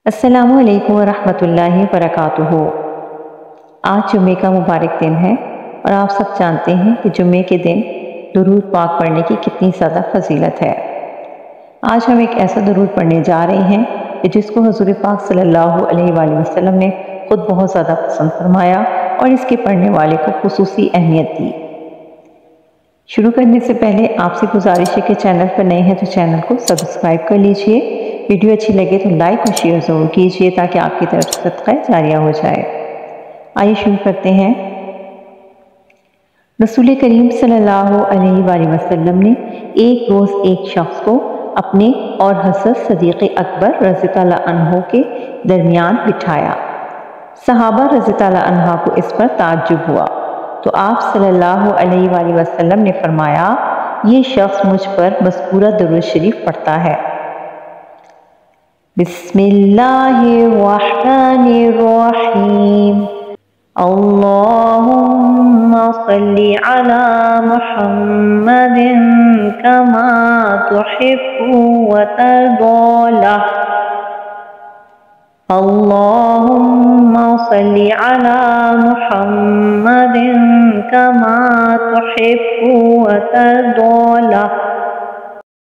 السلام علیکم ورحمۃ اللہ وبرکاتہ۔ آج جمعے کا مبارک دن ہے اور آپ سب جانتے ہیں کہ جمعے کے دن درود پاک پڑھنے کی کتنی زیادہ فضیلت ہے۔ آج ہم ایک ایسا درود پڑھنے جا رہے ہیں کہ جس کو حضور پاک صلی اللہ علیہ وآلہ وسلم نے خود بہت زیادہ پسند فرمایا اور اس کے پڑھنے والے کو خصوصی اہمیت دی۔ شروع کرنے سے پہلے آپ سے گزارش ہے کہ چینل پر نئے ہیں تو چینل کو سبسکرائب کر لیجئے، ویڈیو اچھی لگے تو لائک اور شیئر ضرور کیجئے تاکہ آپ کی طرف سے صدقہ جاریہ ہو جائے۔ آئیے شروع کرتے ہیں۔ رسول کریم صلی اللہ علیہ وآلہ وسلم نے ایک روز ایک شخص کو اپنے اور حضرت صدیق اکبر رضی اللہ عنہ کے درمیان بٹھایا۔ صحابہ رضی اللہ عنہ کو اس پر تعجب ہوا تو آپ صلی اللہ علیہ وآلہ وسلم نے فرمایا، یہ شخص مجھ پر مذکورہ درود شریف پڑھتا ہے۔ بسم اللہ الرحمن الرحیم، اللہم صلی علی محمد کما تحب وترضى، اللہم صلی علی محمد کما تحب وترضى۔